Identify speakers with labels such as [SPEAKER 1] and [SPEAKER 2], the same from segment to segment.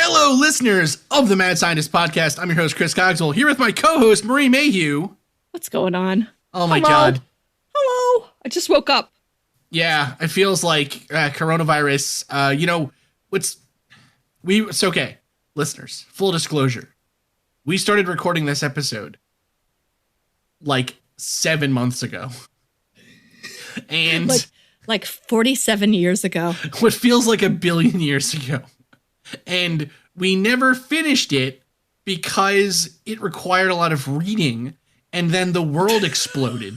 [SPEAKER 1] Hello, listeners of the Mad Scientist Podcast. I'm your host, Chris Cogswell, here with my co-host, Marie Mayhew.
[SPEAKER 2] What's going on?
[SPEAKER 1] Oh my God.
[SPEAKER 2] Hello. I just woke up.
[SPEAKER 1] Yeah, it feels like coronavirus. It's okay. Listeners, full disclosure. We started recording this episode like 7 months ago. And
[SPEAKER 2] like 47 years ago.
[SPEAKER 1] What feels like a billion years ago. And we never finished it because it required a lot of reading, and then the world exploded.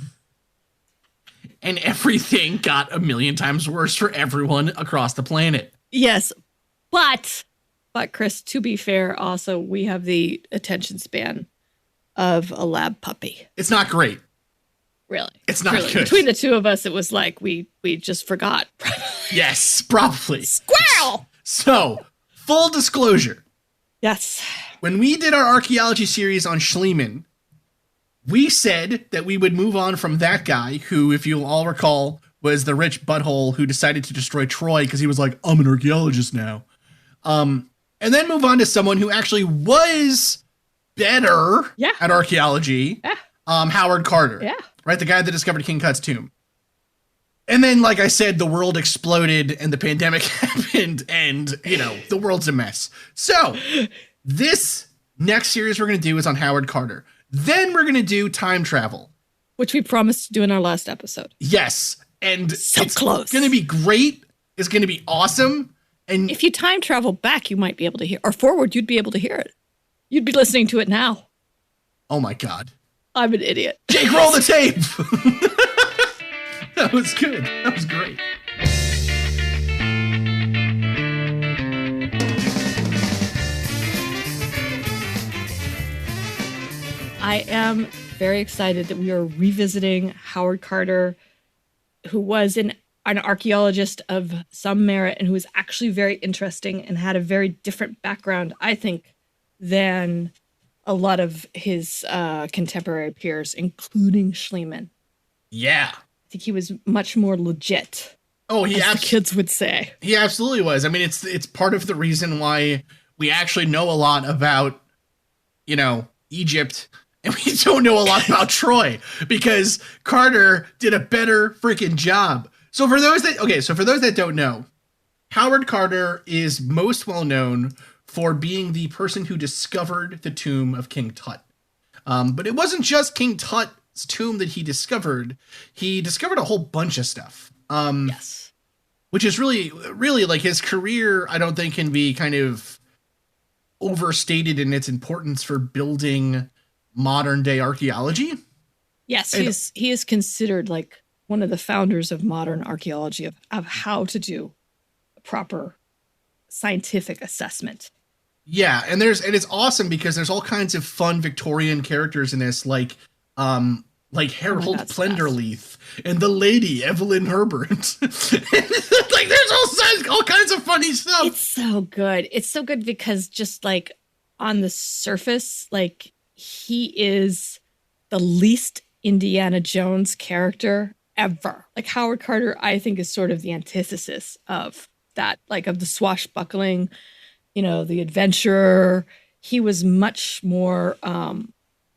[SPEAKER 1] And everything got a million times worse for everyone across the planet.
[SPEAKER 2] Yes, but Chris, to be fair, also, we have the attention span of a lab puppy.
[SPEAKER 1] It's not great.
[SPEAKER 2] Really?
[SPEAKER 1] It's not good.
[SPEAKER 2] Between the two of us, it was like we just forgot.
[SPEAKER 1] Yes, probably.
[SPEAKER 2] Squirrel!
[SPEAKER 1] So, full disclosure.
[SPEAKER 2] Yes.
[SPEAKER 1] When we did our archaeology series on Schliemann, we said that we would move on from that guy who, if you'll all recall, was the rich butthole who decided to destroy Troy because he was like, I'm an archaeologist now. And then move on to someone who actually was better at archaeology. Yeah. Howard Carter.
[SPEAKER 2] Yeah.
[SPEAKER 1] Right? The guy that discovered King Tut's tomb. And then, like I said, the world exploded and the pandemic happened and, the world's a mess. So this next series we're going to do is on Howard Carter. Then we're going to do time travel.
[SPEAKER 2] Which we promised to do in our last episode.
[SPEAKER 1] Yes. And
[SPEAKER 2] so
[SPEAKER 1] it's
[SPEAKER 2] close.
[SPEAKER 1] Going to be great. It's going to be awesome. And
[SPEAKER 2] if you time travel back, you might be able to hear, or forward, you'd be able to hear it. You'd be listening to it now.
[SPEAKER 1] Oh my God.
[SPEAKER 2] I'm an idiot.
[SPEAKER 1] Jake, roll the tape. That was good. That was great.
[SPEAKER 2] I am very excited that we are revisiting Howard Carter, who was an archaeologist of some merit and who was actually very interesting and had a very different background, I think, than a lot of his contemporary peers, including Schliemann.
[SPEAKER 1] Yeah.
[SPEAKER 2] I think he was much more legit.
[SPEAKER 1] Oh,
[SPEAKER 2] as the kids would say.
[SPEAKER 1] He absolutely was. I mean, it's part of the reason why we actually know a lot about, Egypt, and we don't know a lot about Troy, because Carter did a better freaking job. So for those that don't know, Howard Carter is most well known for being the person who discovered the tomb of King Tut. But it wasn't just King Tut's tomb that he discovered. He discovered a whole bunch of stuff.
[SPEAKER 2] Yes.
[SPEAKER 1] Which is really, really, like, his career, I don't think, can be kind of overstated in its importance for building modern day archaeology.
[SPEAKER 2] Yes, he is considered like one of the founders of modern archaeology of how to do a proper scientific assessment.
[SPEAKER 1] Yeah, and it's awesome because there's all kinds of fun Victorian characters in this, like Harold Plenderleith and the lady Evelyn Herbert. Like, there's all kinds of funny stuff.
[SPEAKER 2] It's so good. It's so good because just like on the surface, like, he is the least Indiana Jones character ever. Like, Howard Carter, I think, is sort of the antithesis of that, like, of the swashbuckling, the adventurer. He was much more,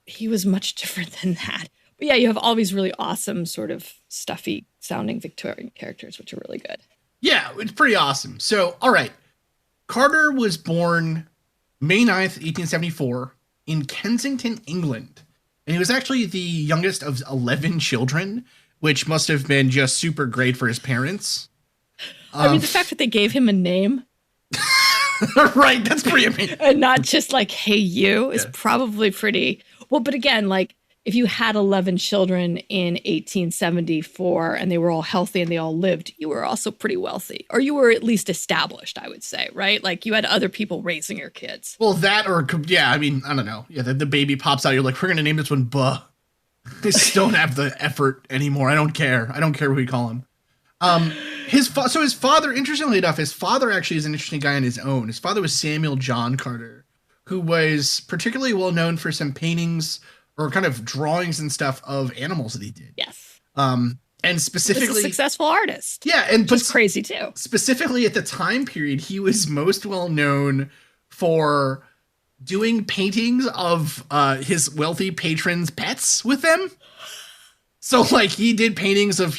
[SPEAKER 2] he was much different than that. But yeah, you have all these really awesome sort of stuffy sounding Victorian characters, which are really good. Yeah,
[SPEAKER 1] it's pretty awesome. So, all right. Carter was born May 9th, 1874 in Kensington, England. And he was actually the youngest of 11 children, which must have been just super great for his parents.
[SPEAKER 2] I mean, the fact that they gave him a name.
[SPEAKER 1] Right, that's pretty amazing.
[SPEAKER 2] And not just like, hey, you, is probably pretty... Well, but again, like, if you had 11 children in 1874 and they were all healthy and they all lived, you were also pretty wealthy. Or you were at least established, I would say, right? Like, you had other people raising your kids.
[SPEAKER 1] Well, that or, yeah, I mean, I don't know. Yeah, the baby pops out. You're like, we're going to name this one Buh. They just don't have the effort anymore. I don't care what we call him. His father, interestingly enough, his father actually is an interesting guy on his own. His father was Samuel John Carter, who was particularly well known for some paintings or kind of drawings and stuff of animals that he did.
[SPEAKER 2] Yes.
[SPEAKER 1] And specifically,
[SPEAKER 2] he's a successful artist.
[SPEAKER 1] Yeah, and
[SPEAKER 2] but crazy too.
[SPEAKER 1] Specifically at the time period, he was most well known for doing paintings of his wealthy patrons' pets with them. So like he did paintings of,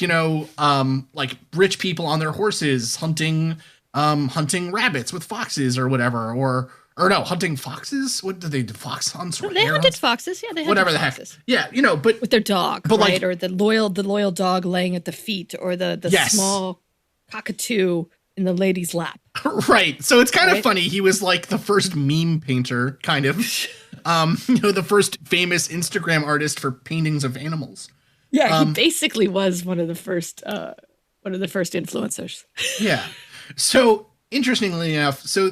[SPEAKER 1] like rich people on their horses hunting rabbits with foxes or whatever, or no, hunting foxes. What did they do? Fox hunts?
[SPEAKER 2] They hunted foxes. Yeah, they hunted
[SPEAKER 1] whatever the
[SPEAKER 2] foxes.
[SPEAKER 1] Heck. Yeah, but
[SPEAKER 2] with their dog,
[SPEAKER 1] but
[SPEAKER 2] right?
[SPEAKER 1] Like,
[SPEAKER 2] or the loyal dog laying at the feet, or the
[SPEAKER 1] yes.
[SPEAKER 2] small cockatoo in the lady's lap.
[SPEAKER 1] Right. So it's kind of funny. He was like the first meme painter, kind of. The first famous Instagram artist for paintings of animals.
[SPEAKER 2] Yeah, he basically was one of the first influencers.
[SPEAKER 1] Yeah. So interestingly enough, so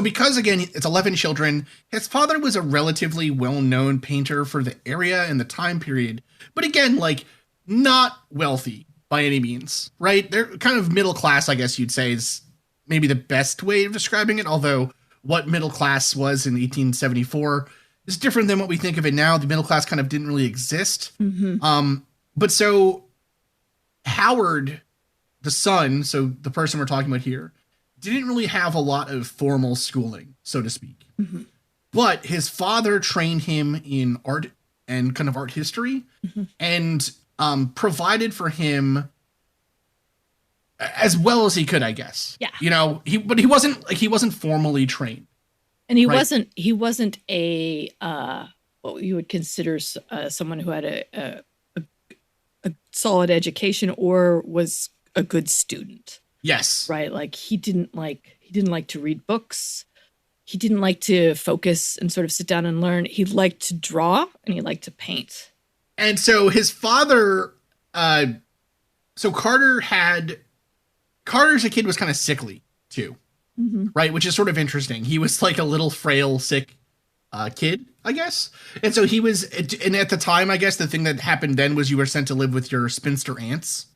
[SPEAKER 1] because again it's 11 children, his father was a relatively well-known painter for the area and the time period, but again, like not wealthy by any means, right? They're kind of middle class, I guess you'd say is maybe the best way of describing it. Although what middle class was in 1874 is different than what we think of it now. The middle class kind of didn't really exist.
[SPEAKER 2] Mm-hmm.
[SPEAKER 1] But so Howard, the son, so the person we're talking about here, didn't really have a lot of formal schooling, so to speak.
[SPEAKER 2] Mm-hmm.
[SPEAKER 1] But his father trained him in art and kind of art history, mm-hmm. and provided for him as well as he could, I guess.
[SPEAKER 2] Yeah.
[SPEAKER 1] He wasn't formally trained.
[SPEAKER 2] And he wasn't a what you would consider someone who had a solid education or was a good student.
[SPEAKER 1] Yes.
[SPEAKER 2] Right. Like he didn't like to read books. He didn't like to focus and sort of sit down and learn. He liked to draw and he liked to paint.
[SPEAKER 1] And so his father, so Carter's a kid was kind of sickly too. Mm-hmm. Right. Which is sort of interesting. He was like a little frail, sick kid, I guess. And so he was, and at the time, I guess the thing that happened then was you were sent to live with your spinster aunts.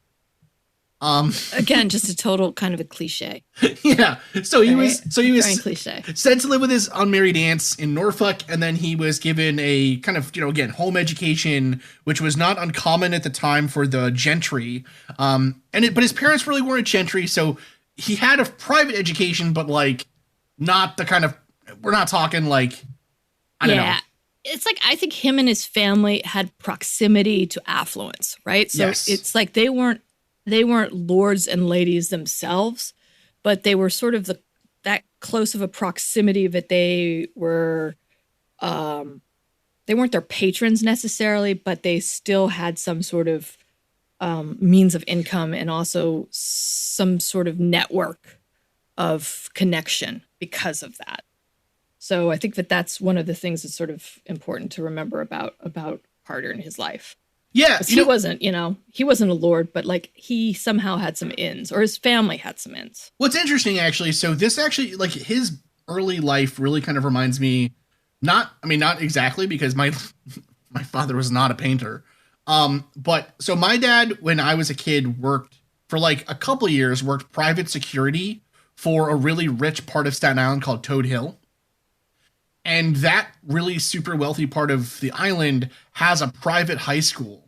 [SPEAKER 2] Again, just a total kind of a cliche.
[SPEAKER 1] Yeah. So he was
[SPEAKER 2] very cliche.
[SPEAKER 1] Sent to live with his unmarried aunts in Norfolk. And then he was given a kind of, again, home education, which was not uncommon at the time for the gentry. But his parents really weren't gentry. So he had a private education, but like not the kind of, we're not talking like, I don't know.
[SPEAKER 2] It's like, I think him and his family had proximity to affluence, right? So yes. It's like they weren't lords and ladies themselves, but they were sort of that close of a proximity that they were, they weren't their patrons necessarily, but they still had some sort of means of income and also some sort of network of connection because of that. So I think that's one of the things that's sort of important to remember about Carter in his life.
[SPEAKER 1] Yeah.
[SPEAKER 2] He wasn't a lord, but like he somehow had some ins, or his family had some ins.
[SPEAKER 1] What's interesting actually, so this actually, like his early life really kind of reminds me, not exactly because my father was not a painter. But so my dad, when I was a kid, worked for like a couple of years, worked private security for a really rich part of Staten Island called Toad Hill. And that really super wealthy part of the island has a private high school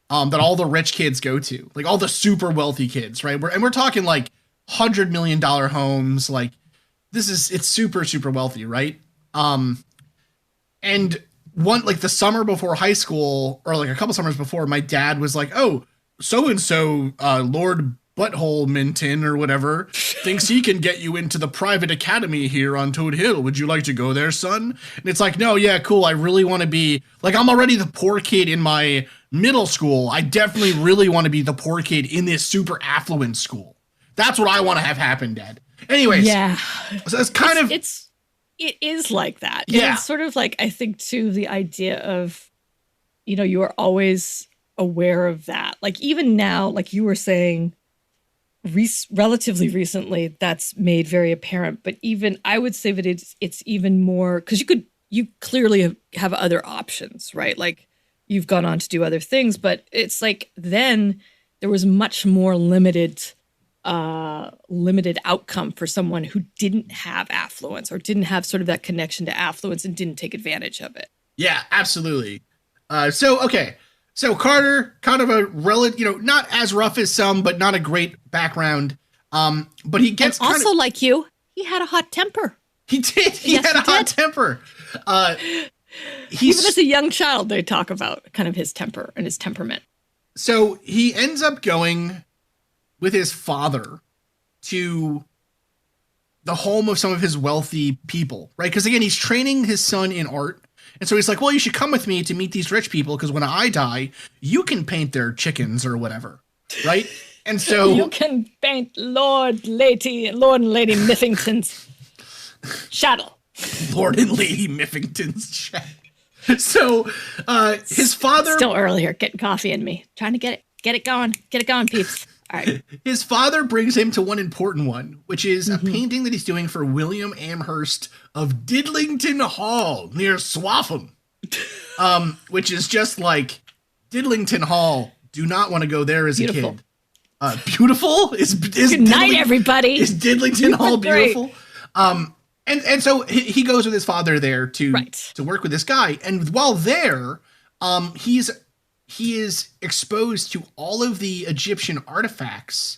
[SPEAKER 1] that all the rich kids go to, like all the super wealthy kids, right? We're talking like $100 million homes. Like it's super, super wealthy, right? And like the summer before high school, or like a couple summers before, my dad was like, oh, so-and-so Lord Butthole Minton or whatever thinks he can get you into the private academy here on Toad Hill. Would you like to go there, son? And it's like, no, yeah, cool. I really want to be like, I'm already the poor kid in my middle school. I definitely really want to be the poor kid in this super affluent school. That's what I want to have happen, Dad. Anyways.
[SPEAKER 2] Yeah.
[SPEAKER 1] So it's kind of,
[SPEAKER 2] it is like that.
[SPEAKER 1] Yeah.
[SPEAKER 2] And it's sort of like, I think too, the idea of, you are always aware of that. Like even now, like you were saying, relatively recently, that's made very apparent. But even I would say that it's even more, because you clearly have other options, right? Like you've gone on to do other things, but it's like then there was much more limited outcome for someone who didn't have affluence or didn't have sort of that connection to affluence and didn't take advantage of it.
[SPEAKER 1] Yeah, absolutely. So Carter, kind of a relative, not as rough as some, but not a great background. But he gets
[SPEAKER 2] and also like you, he had a hot temper.
[SPEAKER 1] He did. He
[SPEAKER 2] Yes,
[SPEAKER 1] had a
[SPEAKER 2] he
[SPEAKER 1] hot
[SPEAKER 2] did.
[SPEAKER 1] temper.
[SPEAKER 2] Even as a young child, they talk about kind of his temper and his temperament.
[SPEAKER 1] So he ends up going with his father to the home of some of his wealthy people, right? Because again, he's training his son in art. And so he's like, well, you should come with me to meet these rich people because when I die, you can paint their chickens or whatever, right? And so
[SPEAKER 2] You can paint Lord and Lady Miffington's shadow.
[SPEAKER 1] Lord and Lady Miffington's shadow. So his father...
[SPEAKER 2] Still early here, getting coffee in me. Trying to get it going. Get it going, peeps. All right.
[SPEAKER 1] His father brings him to one important one, which is a painting that he's doing for William Amherst of Didlington Hall near Swaffham. Which is just like Didlington Hall. Do not want to go there as
[SPEAKER 2] Beautiful.
[SPEAKER 1] a kid. Beautiful?
[SPEAKER 2] Good night, everybody.
[SPEAKER 1] Is Didlington Hall
[SPEAKER 2] Great.
[SPEAKER 1] beautiful? And so he goes with his father there to work with this guy. And while there, he is exposed to all of the Egyptian artifacts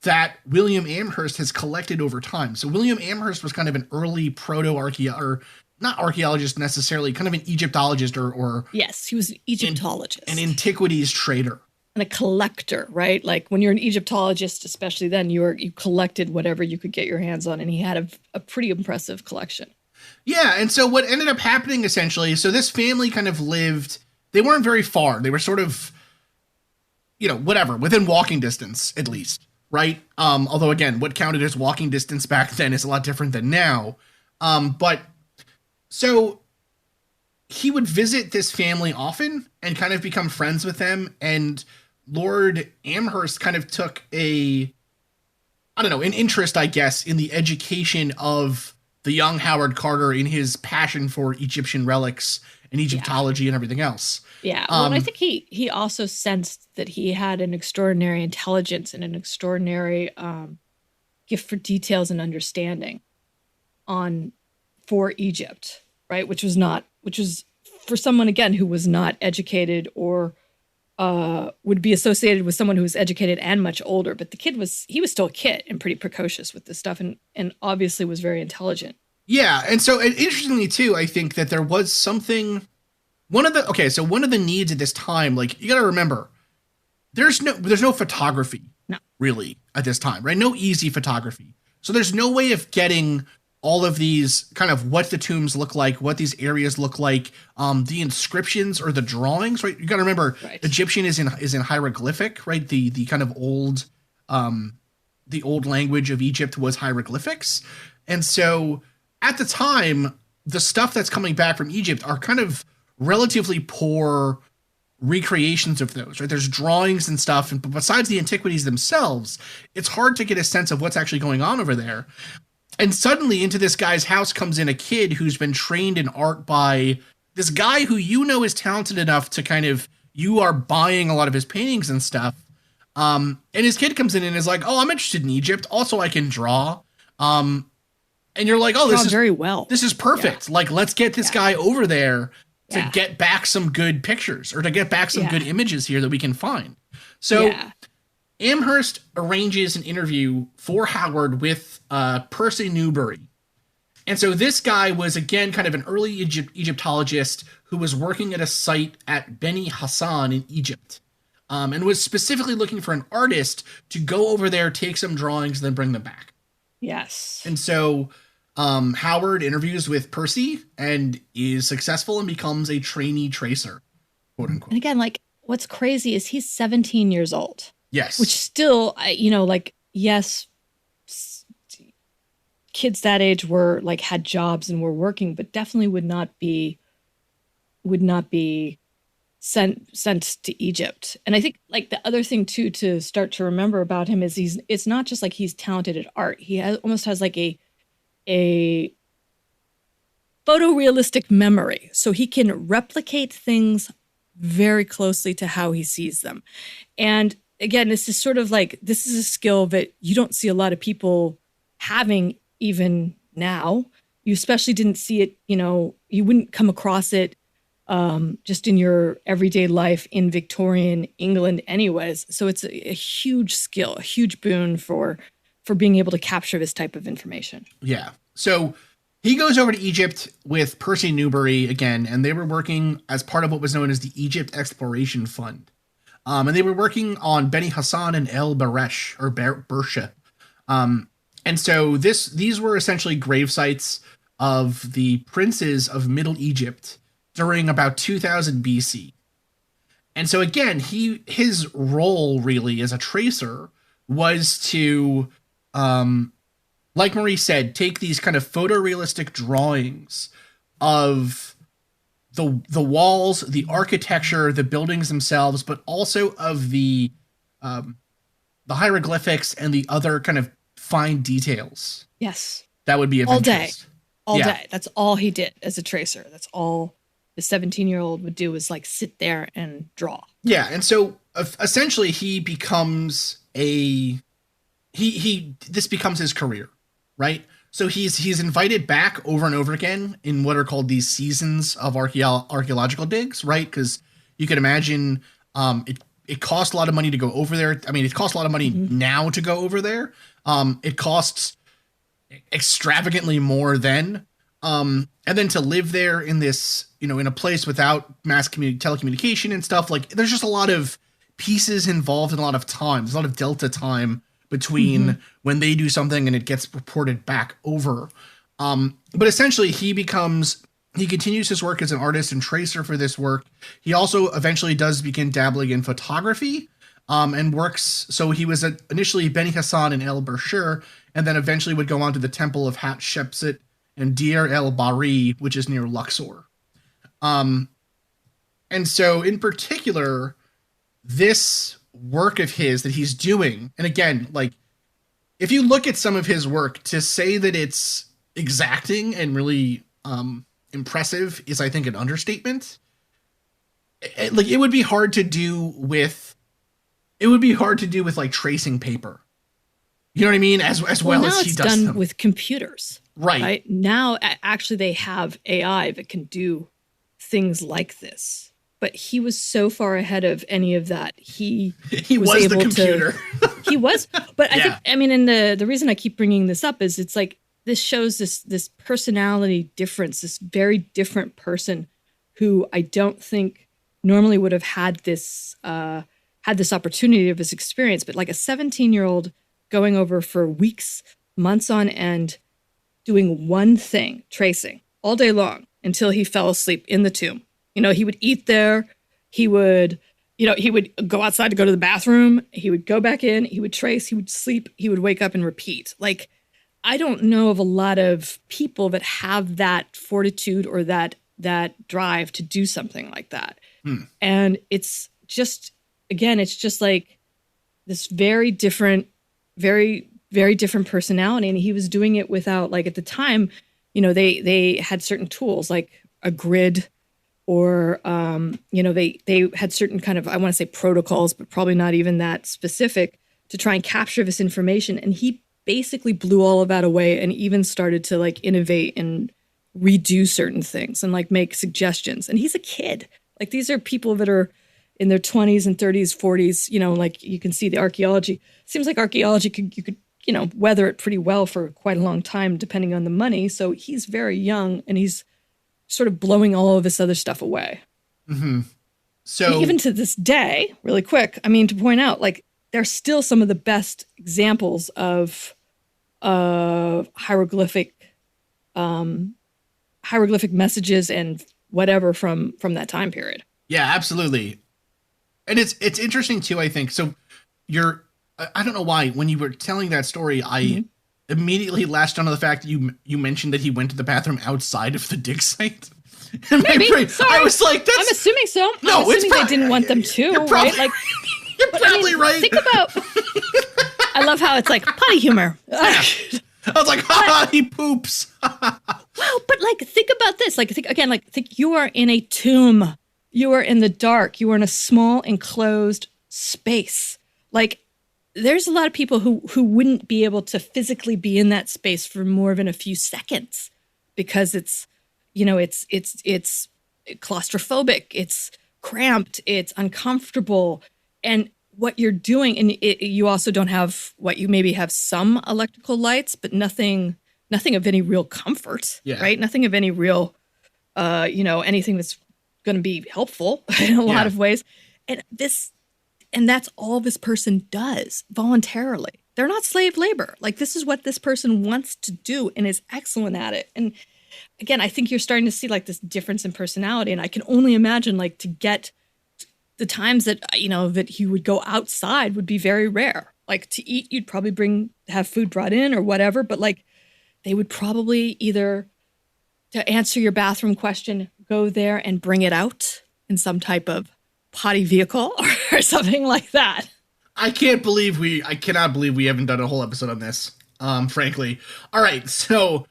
[SPEAKER 1] that William Amherst has collected over time. So William Amherst was kind of an early or not archaeologist necessarily, kind of an Egyptologist or
[SPEAKER 2] yes, he was an Egyptologist.
[SPEAKER 1] An antiquities trader.
[SPEAKER 2] And a collector, right? Like when you're an Egyptologist, especially then, you collected whatever you could get your hands on, and he had a pretty impressive collection.
[SPEAKER 1] Yeah, and so what ended up happening essentially, so this family kind of lived, they weren't very far. They were sort of, whatever, within walking distance at least, right? Although again, what counted as walking distance back then is a lot different than now. But so he would visit this family often and kind of become friends with them, and Lord Amherst kind of took an interest, I guess, in the education of the young Howard Carter in his passion for Egyptian relics and Egyptology and everything else.
[SPEAKER 2] Yeah. Well, and I think he also sensed that he had an extraordinary intelligence and an extraordinary gift for details and understanding for Egypt, right? Which was for someone, again, who was not educated or would be associated with someone who was educated and much older. But the kid was still a kid and pretty precocious with this stuff and obviously was very intelligent. Yeah.
[SPEAKER 1] And so interestingly, too, I think that there was something, one of the needs at this time, like you got to remember, there's no photography really at this time, right? No easy photography. So there's no way of getting all of these kind of what the tombs look like, what these areas look like, the inscriptions or the drawings, right? You got to remember, Egyptian is in hieroglyphic, right? The kind of old, the old language of Egypt was hieroglyphics. And so at the time, the stuff that's coming back from Egypt are kind of relatively poor recreations of those, right? There's drawings and stuff. And besides the antiquities themselves, it's hard to get a sense of what's actually going on over there. And suddenly into this guy's house comes in a kid who's been trained in art by this guy who is talented enough to kind of, you are buying a lot of his paintings and stuff. And his kid comes in and is like, oh, I'm interested in Egypt. Also, I can draw. And you're like, oh, this is
[SPEAKER 2] very well.
[SPEAKER 1] This is perfect. Yeah. Like, let's get this guy over there to get back some good pictures or to get back some good images here that we can find. So Amherst arranges an interview for Howard with Percy Newberry. And so this guy was, again, kind of an early Egyptologist who was working at a site at Beni Hassan in Egypt, and was specifically looking for an artist to go over there, take some drawings, and then bring them back.
[SPEAKER 2] Yes.
[SPEAKER 1] And so Howard interviews with Percy and is successful and becomes a trainee tracer, quote unquote.
[SPEAKER 2] And again, like, what's crazy is he's 17 years old.
[SPEAKER 1] Yes.
[SPEAKER 2] Which still, yes, kids that age were like had jobs and were working, but definitely would not be sent to Egypt. And I think like the other thing too to start to remember about him is it's not just like he's talented at art. He almost has like a photorealistic memory, so he can replicate things very closely to how he sees them. And again, this is sort of like, this is a skill that you don't see a lot of people having even now. You especially didn't see it, you wouldn't come across it just in your everyday life in Victorian England anyways. So it's a huge skill, a huge boon for being able to capture this type of information.
[SPEAKER 1] Yeah. So he goes over to Egypt with Percy Newbery again, and they were working as part of what was known as the Egypt Exploration Fund. And they were working on Beni Hassan and El Baresh, or Bersha. And so these were essentially grave sites of the princes of Middle Egypt during about 2000 BC. And so again, his role really as a tracer was to, like Marie said, take these kind of photorealistic drawings of the walls, the architecture, the buildings themselves, but also of the hieroglyphics and the other kind of fine details.
[SPEAKER 2] Yes.
[SPEAKER 1] That would be of interest.
[SPEAKER 2] All day. That's all he did as a tracer. That's all the 17-year-old would do, is like sit there and draw. Yeah, and so essentially he becomes this becomes his career, right? So he's invited back over and over again in what are called these seasons of archaeological digs, right? Because you can imagine it costs a lot of money to go over there. I mean, it costs a lot of money now to go over there. It costs extravagantly more then. And then to live there in this, in a place without mass telecommunication and stuff, like there's just a lot of pieces involved and a lot of time. There's a lot of delta time between when they do something and it gets reported back over. But essentially he continues his work as an artist and tracer for this work. He also eventually does begin dabbling in photography, and works. So he was initially Beni Hassan and El Bershir, and then eventually would go on to the Temple of Hatshepsut and Deir el Bahri, which is near Luxor. And so in particular, this work of his that he's doing, and again, like if you look at some of his work, to say that it's exacting and really impressive is, I think, an understatement. It would be hard to do with like tracing paper. You know what I mean? As well as he does done
[SPEAKER 1] them
[SPEAKER 2] with computers. Right. Now, actually, they have AI that can do things like this. But he was so far ahead of any of that. He was able
[SPEAKER 1] the computer.
[SPEAKER 2] He was. But I mean, and the reason I keep bringing this up is it's like this shows this personality difference, this very different person who I don't think normally would have had this opportunity of this experience. But like a 17-year-old going over for weeks, months on end, doing one thing, tracing all day long until he fell asleep in the tomb. He would eat there. He would go outside to go to the bathroom. He would go back in. He would trace. He would sleep. He would wake up and repeat. Like, I don't know of a lot of people that have that fortitude or that drive to do something like that. And it's just, again, it's just like this very different, very, very different personality. And he was doing it without, like, at the time, they had certain tools like a grid, or, they had certain kind of, I want to say protocols, but probably not even that specific, to try and capture this information. And he basically blew all of that away and even started to like innovate and redo certain things and like make suggestions. And he's a kid. Like, these are people that are in their 20s and 30s, 40s, like you can see the archaeology. Seems like archaeology you could weather it pretty well for quite a long time, depending on the money. So he's very young and he's sort of blowing all of this other stuff away. So and even to this day, really quick, I mean, to point out, like, they're still some of the best examples of hieroglyphic messages and whatever from that time period. Yeah, absolutely. And it's interesting too, I think. So I don't know why, when you were telling that story, I immediately latched onto the fact that you mentioned that he went to the bathroom outside of the dig site. Maybe.
[SPEAKER 1] I was like,
[SPEAKER 2] I'm assuming so.
[SPEAKER 1] No,
[SPEAKER 2] I'm assuming they didn't want them to, right? Like,
[SPEAKER 1] you're probably right.
[SPEAKER 2] Think about. I love how it's like potty humor.
[SPEAKER 1] I was like, ha, he poops.
[SPEAKER 2] Well, but like, think about this. Like, think you are in a tomb. You are in the dark. You are in a small enclosed space. Like, there's a lot of people who wouldn't be able to physically be in that space for more than a few seconds because it's claustrophobic, it's cramped, it's uncomfortable. And what you're doing, and you also don't have you maybe have some electrical lights, but nothing nothing of any real comfort, right? Nothing of any real, anything that's going to be helpful in a lot of ways. And that's all this person does voluntarily. They're not slave labor. Like, this is what this person wants to do and is excellent at it. And again, I think you're starting to see like this difference in personality. And I can only imagine like to get the times that, that he would go outside would be very rare. Like to eat, you'd probably have food brought in or whatever. But like they would probably either, to answer your bathroom question, go there and bring it out in some type of potty vehicle or something like that.
[SPEAKER 1] I cannot believe we haven't done a whole episode on this, frankly. All right, so...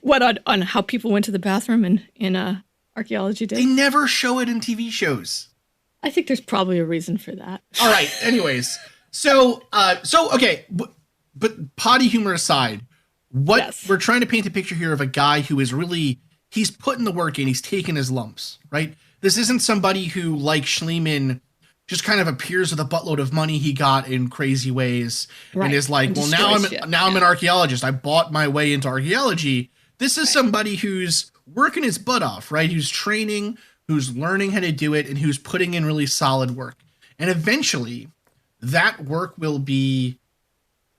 [SPEAKER 2] What, on how people went to the bathroom in archaeology days?
[SPEAKER 1] They never show it in TV shows.
[SPEAKER 2] I think there's probably a reason for that.
[SPEAKER 1] All right, anyways. Okay, but potty humor aside, we're trying to paint a picture here of a guy who is really... He's putting the work in, he's taking his lumps, right? This isn't somebody who, like Schliemann, just kind of appears with a buttload of money he got in crazy ways and is like, well, now I'm an archaeologist. I bought my way into archaeology. This is somebody who's working his butt off, right? Who's training, who's learning how to do it, and who's putting in really solid work. And eventually that work will be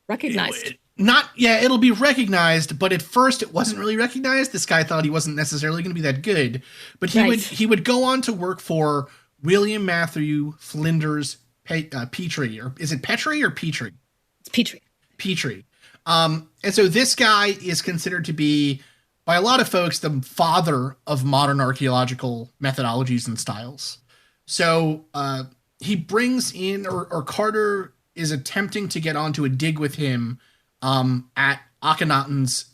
[SPEAKER 2] recognized.
[SPEAKER 1] It'll be recognized, but at first it wasn't really recognized. This guy thought he wasn't necessarily going to be that good, but he would go on to work for William Matthew Flinders Petrie, or is it Petrie or Petrie?
[SPEAKER 2] It's Petrie.
[SPEAKER 1] Petrie. And so this guy is considered to be, by a lot of folks, the father of modern archaeological methodologies and styles. So he brings in, or Carter is attempting to get onto a dig with him at Akhenaten's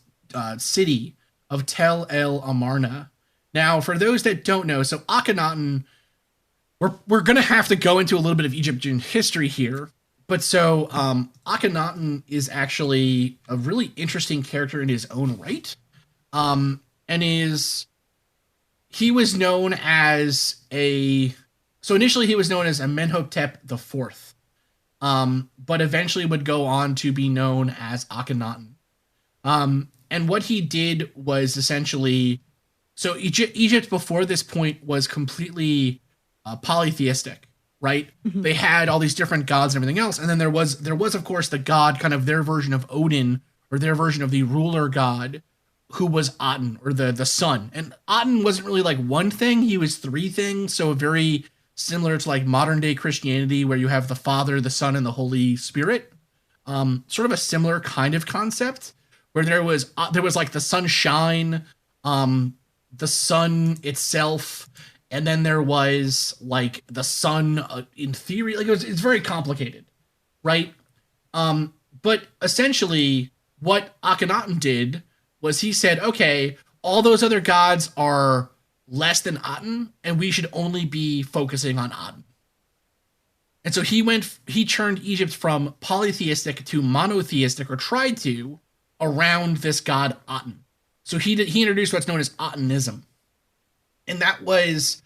[SPEAKER 1] city of Tel El Amarna. Now, for those that don't know, so Akhenaten... We're going to have to go into a little bit of Egyptian history here. But so Akhenaten is actually a really interesting character in his own right. He was known as initially he was known as Amenhotep IV. But eventually would go on to be known as Akhenaten. And what he did was essentially... So Egypt before this point was completely... polytheistic, right? Mm-hmm. They had all these different gods and everything else, and then there was of course the god, kind of their version of Odin, or their version of the ruler god, who was Aten, or the sun. And Aten wasn't really like one thing, he was three things, so very similar to like modern day Christianity, where you have the Father, the Son, and the Holy Spirit. Sort of a similar kind of concept, where there was like the sunshine, the sun itself. And then there was like the sun in theory, like it's very complicated, right? But essentially what Akhenaten did was he said, okay, all those other gods are less than Aten, and we should only be focusing on Aten. And so he turned Egypt from polytheistic to monotheistic, or tried to, around this god Aten. So he introduced what's known as Atenism. And that was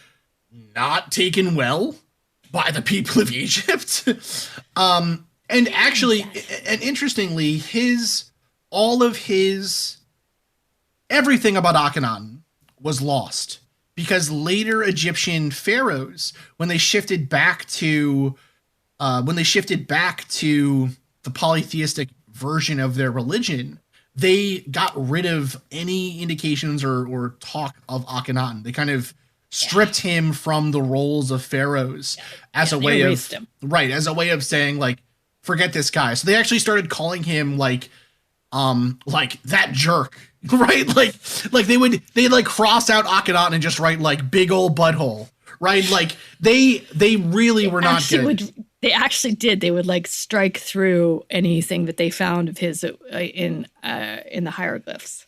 [SPEAKER 1] not taken well by the people of Egypt. And actually, and interestingly, everything about Akhenaten was lost, because later Egyptian pharaohs, when they shifted back to the polytheistic version of their religion, they got rid of any indications or talk of Akhenaten. They kind of stripped him from the roles of pharaohs as a way of saying, like, forget this guy. So they actually started calling him like that jerk, right? Like they'd cross out Akhenaten and just write like big old butthole, right? Like they really were not good.
[SPEAKER 2] They actually did. They would like strike through anything that they found of his in the hieroglyphs.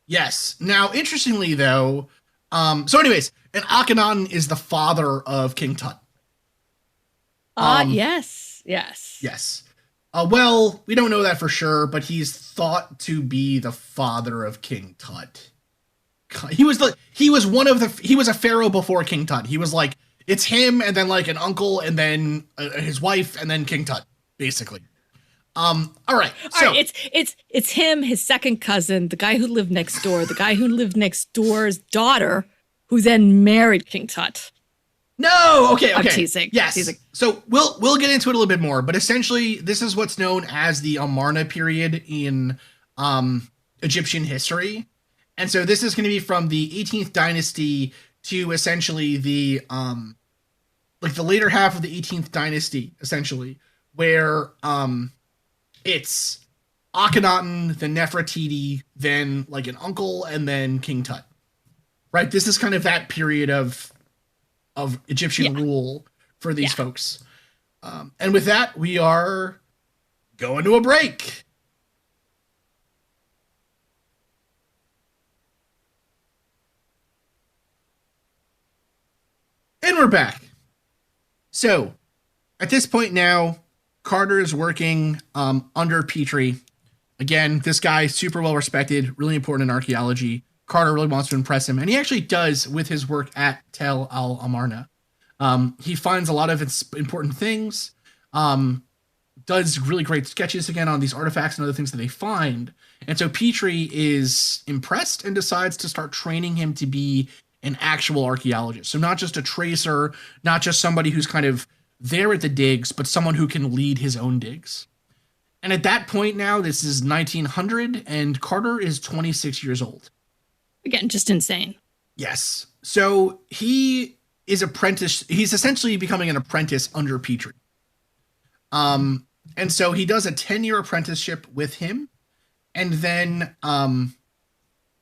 [SPEAKER 1] Yes. Now, interestingly, though, so anyways, and Akhenaten is the father of King Tut.
[SPEAKER 2] Yes.
[SPEAKER 1] Well, we don't know that for sure, but he's thought to be the father of King Tut. He was a pharaoh before King Tut. He was like, it's him, and then like an uncle, and then his wife, and then King Tut, basically. All right.
[SPEAKER 2] All
[SPEAKER 1] So
[SPEAKER 2] right, it's him, his second cousin, the guy who lived next door, the guy who lived next door's daughter, who then married King Tut.
[SPEAKER 1] no, okay.
[SPEAKER 2] I'm teasing.
[SPEAKER 1] Yes.
[SPEAKER 2] Teasing.
[SPEAKER 1] So we'll get into it a little bit more, but essentially this is what's known as the Amarna period in Egyptian history. And so this is going to be from the 18th dynasty to essentially the like the later half of the 18th dynasty, essentially, where it's Akhenaten, then Nefertiti, then like an uncle, and then King Tut. Right? This is kind of that period of Egyptian rule for these folks. And with that, we are going to a break. And we're back. So, at this point now, Carter is working under Petrie. Again, this guy, super well respected, really important in archaeology. Carter really wants to impress him, and he actually does with his work at Tel Al Amarna. He finds a lot of important things, does really great sketches again on these artifacts and other things that they find. And so Petrie is impressed and decides to start training him to be an actual archaeologist. So not just a tracer, not just somebody who's kind of there at the digs, but someone who can lead his own digs. And at that point now, this is 1900, and Carter is 26 years old.
[SPEAKER 2] Again, just insane.
[SPEAKER 1] Yes. So he is he's essentially becoming an apprentice under Petrie. And so he does a 10-year apprenticeship with him, and then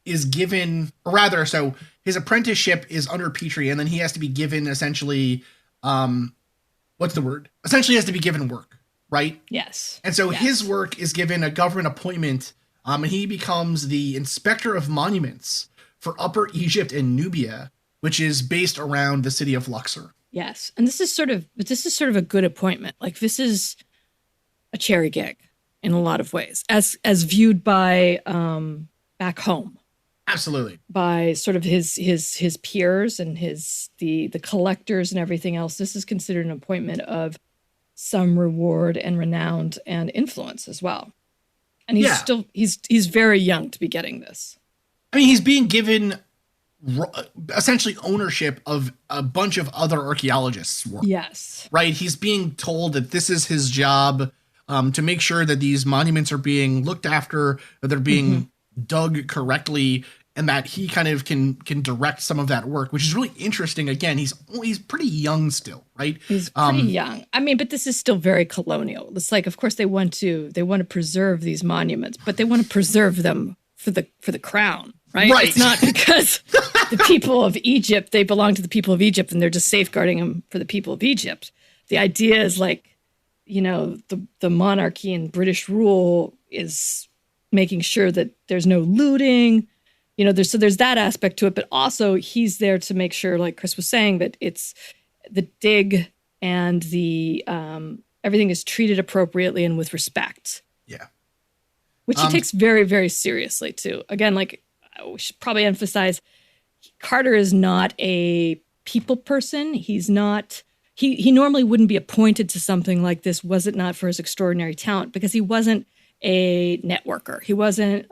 [SPEAKER 1] is given, or rather, so his apprenticeship is under Petrie, and then he has to be given essentially, what's the word? Essentially has to be given work, right?
[SPEAKER 2] Yes.
[SPEAKER 1] And so his work is given a government appointment, and he becomes the inspector of monuments for Upper Egypt and Nubia, which is based around the city of Luxor.
[SPEAKER 2] Yes. And this is sort of a good appointment. Like, this is a cherry gig in a lot of ways, as viewed by back home.
[SPEAKER 1] Absolutely.
[SPEAKER 2] By sort of his peers and the collectors and everything else. This is considered an appointment of some reward and renown and influence as well. And he's very young to be getting this.
[SPEAKER 1] I mean, he's being given essentially ownership of a bunch of other archaeologists' work.
[SPEAKER 2] Yes.
[SPEAKER 1] Right? He's being told that this is his job, to make sure that these monuments are being looked after, that they're being dug correctly, and that he kind of can direct some of that work, which is really interesting. Again, he's pretty young still, right?
[SPEAKER 2] He's pretty young. I mean, but this is still very colonial. It's like, of course, they want to preserve these monuments, but they want to preserve them for the crown. Right? It's not because the people of Egypt, they belong to the people of Egypt and they're just safeguarding them for the people of Egypt. The idea is like, you know, the monarchy and British rule is making sure that there's no looting. You know, there's that aspect to it, but also he's there to make sure, like Chris was saying, that it's the dig and the everything is treated appropriately and with respect.
[SPEAKER 1] Yeah.
[SPEAKER 2] Which he takes very, very seriously too. Again, like, we should probably emphasize, Carter is not a people person. He's not, he normally wouldn't be appointed to something like this was it not for his extraordinary talent, because he wasn't a networker. He wasn't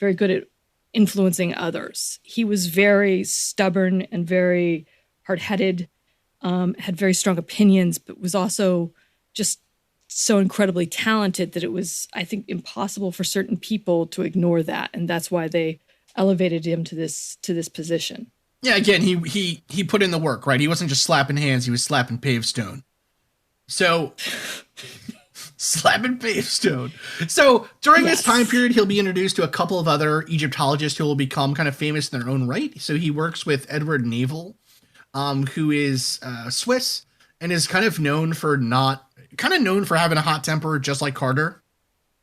[SPEAKER 2] very good at influencing others. He was very stubborn and very hard-headed, had very strong opinions, but was also just so incredibly talented that it was, I think, impossible for certain people to ignore that, and that's why they elevated him to this position.
[SPEAKER 1] Yeah, again, he put in the work, right? He wasn't just slapping hands; he was slapping pavestone. So, slapping pavestone. So during this time period, he'll be introduced to a couple of other Egyptologists who will become kind of famous in their own right. So he works with Edward Navel, who is Swiss and is kind of known for having a hot temper, just like Carter,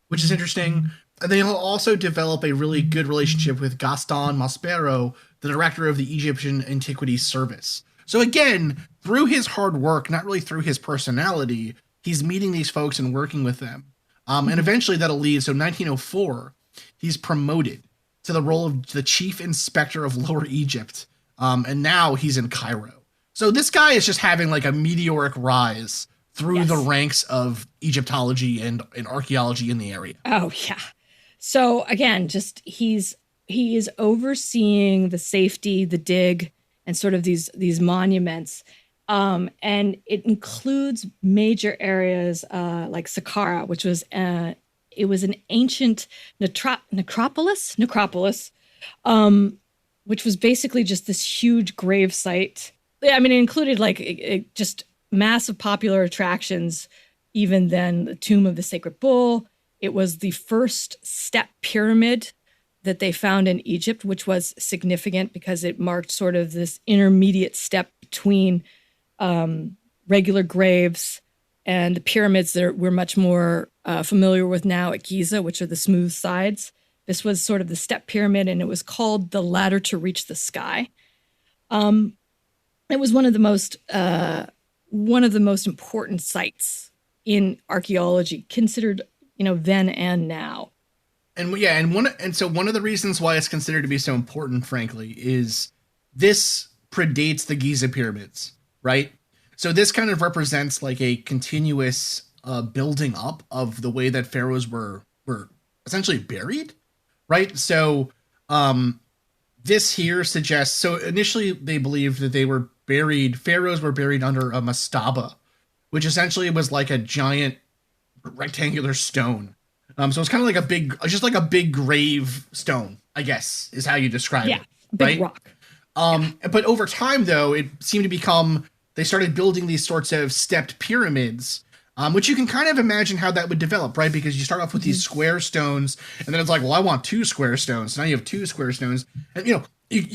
[SPEAKER 1] which is interesting. And then he'll also develop a really good relationship with Gaston Maspero, the director of the Egyptian Antiquities Service. So again, through his hard work, not really through his personality, he's meeting these folks and working with them. And eventually that'll lead. So 1904, he's promoted to the role of the chief inspector of Lower Egypt. And now he's in Cairo. So this guy is just having like a meteoric rise through the
[SPEAKER 2] Yes.
[SPEAKER 1] ranks of Egyptology and archaeology in the area.
[SPEAKER 2] Oh yeah. So again, just he is overseeing the safety, the dig, and sort of these monuments. And it includes major areas like Saqqara, which was it was an ancient necropolis, which was basically just this huge grave site. I mean, it included like just massive popular attractions. Even then, the tomb of the sacred bull. It was the first step pyramid that they found in Egypt, which was significant because it marked sort of this intermediate step between regular graves and the pyramids that we're much more familiar with now at Giza, which are the smooth sides. This was sort of the step pyramid, and it was called the ladder to reach the sky. It was one of the most important sites in archaeology, considered, then and now.
[SPEAKER 1] And yeah, so one of the reasons why it's considered to be so important, frankly, is this predates the Giza pyramids, right? So this kind of represents like a continuous building up of the way that pharaohs were essentially buried, right? So this here suggests, so initially they believed that pharaohs were buried under a mastaba, which essentially was like a giant rectangular stone. So it's kind of like a big grave stone, I guess, is how you describe it.
[SPEAKER 2] Big rock.
[SPEAKER 1] But over time, though, it seemed to become, they started building these sorts of stepped pyramids, which you can kind of imagine how that would develop, right? Because you start off with these square stones, and then it's like, well, I want 2 square stones. So now you have 2 square stones. And, you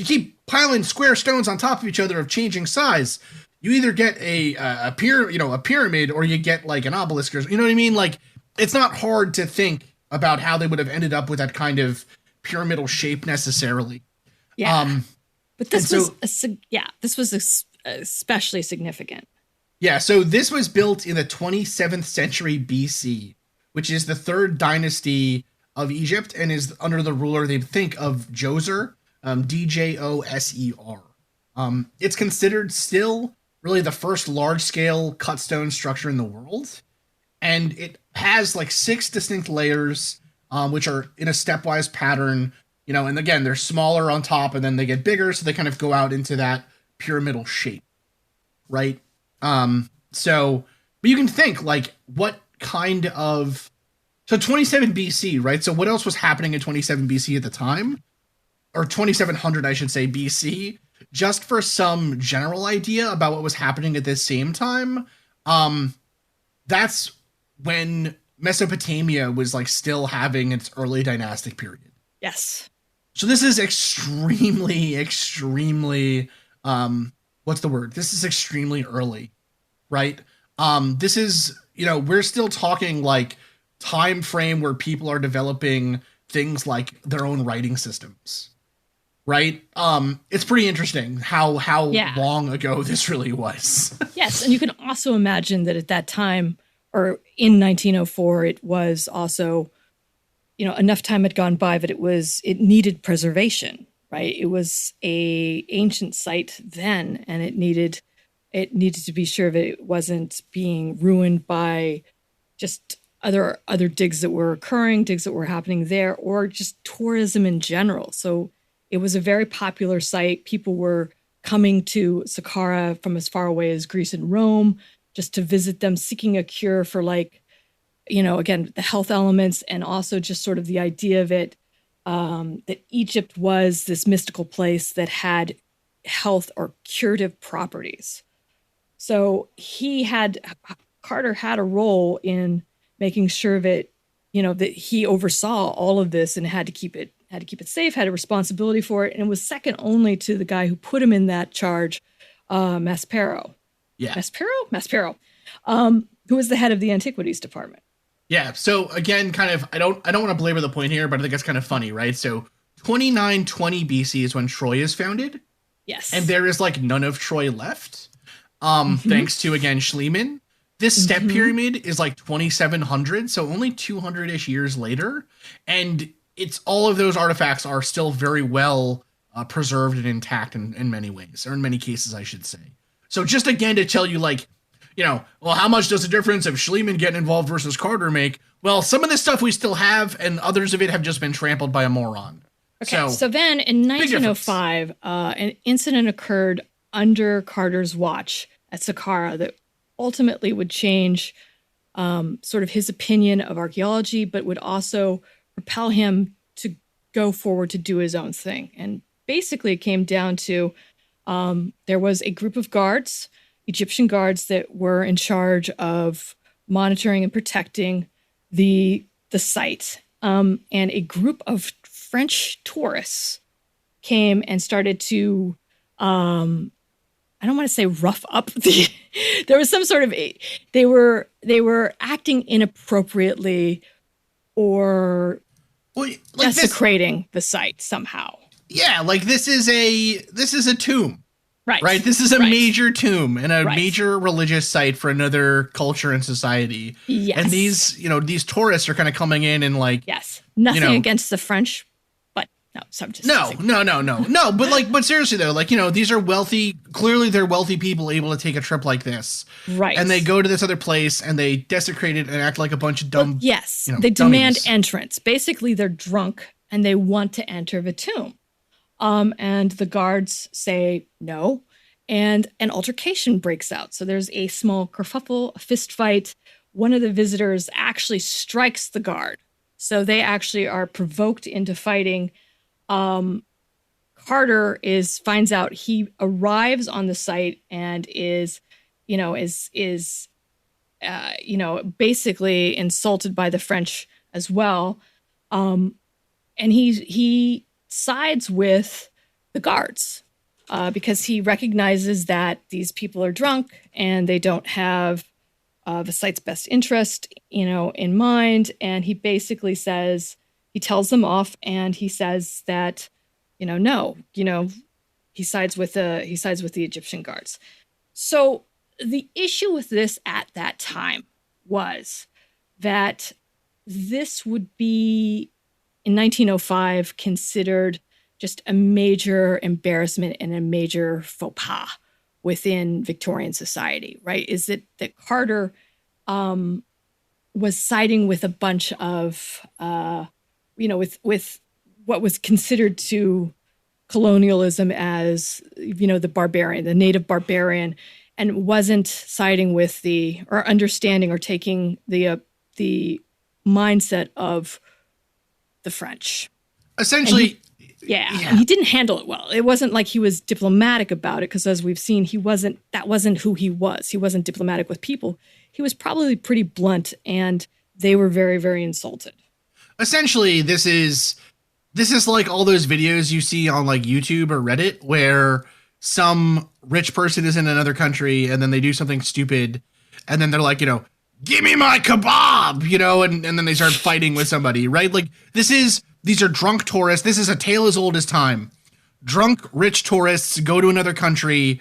[SPEAKER 1] keep piling square stones on top of each other of changing size. You either get a pyramid, or you get like an obelisk, or, you know what I mean? Like, it's not hard to think about how they would have ended up with that kind of pyramidal shape necessarily.
[SPEAKER 2] Yeah. But this was especially significant.
[SPEAKER 1] Yeah, so this was built in the 27th century BC, which is the 3rd dynasty of Egypt and is under the ruler, they think, of Djoser, Djoser. It's considered still really the first large-scale cut stone structure in the world. And it has like 6 distinct layers, which are in a stepwise pattern, and again, they're smaller on top and then they get bigger. So they kind of go out into that pyramidal shape. Right. But you can think like what kind of, so 27 BC, right? So what else was happening in 27 BC at the time, or 2700, I should say, BC, just for some general idea about what was happening at this same time. That's when Mesopotamia was like still having its early dynastic period.
[SPEAKER 2] Yes.
[SPEAKER 1] So this is extremely, what's the word? This is extremely early, right? This is, we're still talking like time frame where people are developing things like their own writing systems, right? It's pretty interesting how long ago this really was.
[SPEAKER 2] Yes, and you can also imagine that at that time, or in 1904, it was also, enough time had gone by that it needed preservation, right? It was a ancient site then, and it needed to be sure that it wasn't being ruined by just other digs that were occurring, digs that were happening there, or just tourism in general. So it was a very popular site. People were coming to Saqqara from as far away as Greece and Rome just to visit them, seeking a cure for again, the health elements, and also just sort of the idea of it, that Egypt was this mystical place that had health or curative properties. So Carter had a role in making sure that, that he oversaw all of this and had to keep it safe, had a responsibility for it. And it was second only to the guy who put him in that charge, Maspero.
[SPEAKER 1] Yeah.
[SPEAKER 2] Maspero, who was the head of the antiquities department.
[SPEAKER 1] Yeah. So again, kind of, I don't want to belabor the point here, but I think it's kind of funny, right? So 2920 BC is when Troy is founded.
[SPEAKER 2] Yes.
[SPEAKER 1] And there is like none of Troy left. Thanks to, again, Schliemann. This step pyramid is like 2700, so only 200-ish years later. And it's all of those artifacts are still very well preserved and intact in many ways, or in many cases, I should say. So just again to tell you, like, well, how much does the difference of Schliemann getting involved versus Carter make? Well, some of this stuff we still have, and others of it have just been trampled by a moron.
[SPEAKER 2] Okay, so then in 1905, an incident occurred under Carter's watch at Saqqara that ultimately would change sort of his opinion of archaeology, but would also propel him to go forward to do his own thing. And basically, it came down to there was a group of guards, Egyptian guards, that were in charge of monitoring and protecting the site. And a group of French tourists came and started to, I don't want to say rough up the, there was some sort of, they were acting inappropriately or desecrating the site somehow.
[SPEAKER 1] Yeah, like this is a tomb.
[SPEAKER 2] Right.
[SPEAKER 1] This is a major tomb and a major religious site for another culture and society.
[SPEAKER 2] Yes.
[SPEAKER 1] And these tourists are kind of coming in and like,
[SPEAKER 2] yes, nothing against the French, but no, so I'm just
[SPEAKER 1] no. But seriously though, like, these are clearly they're wealthy people able to take a trip like this.
[SPEAKER 2] Right.
[SPEAKER 1] And they go to this other place and they desecrate it and act like a bunch of dumb.
[SPEAKER 2] Well, yes. They demand entrance. Basically, they're drunk and they want to enter the tomb. And the guards say no, and an altercation breaks out. So there's a small kerfuffle, a fist fight. One of the visitors actually strikes the guard. So they actually are provoked into fighting. Carter finds out, he arrives on the site and is basically insulted by the French as well. And he sides with the guards because he recognizes that these people are drunk and they don't have the site's best interest, in mind. And he basically says, he tells them off and he says that, he sides with the Egyptian guards. So the issue with this at that time was that this would be, in 1905, considered just a major embarrassment and a major faux pas within Victorian society, right? Is that Carter was siding with a bunch of, with what was considered to colonialism as, the barbarian, the native barbarian, and wasn't siding with or understanding or taking the mindset of the French.
[SPEAKER 1] Essentially,
[SPEAKER 2] and he didn't handle it well. It wasn't like he was diplomatic about it, because as we've seen, that wasn't who he was. He wasn't diplomatic with people. He was probably pretty blunt, and they were very, very insulted.
[SPEAKER 1] Essentially, this is like all those videos you see on like YouTube or Reddit where some rich person is in another country and then they do something stupid and then they're like, give me my kebab, and then they start fighting with somebody, right? Like these are drunk tourists. This is a tale as old as time. Drunk, rich tourists go to another country,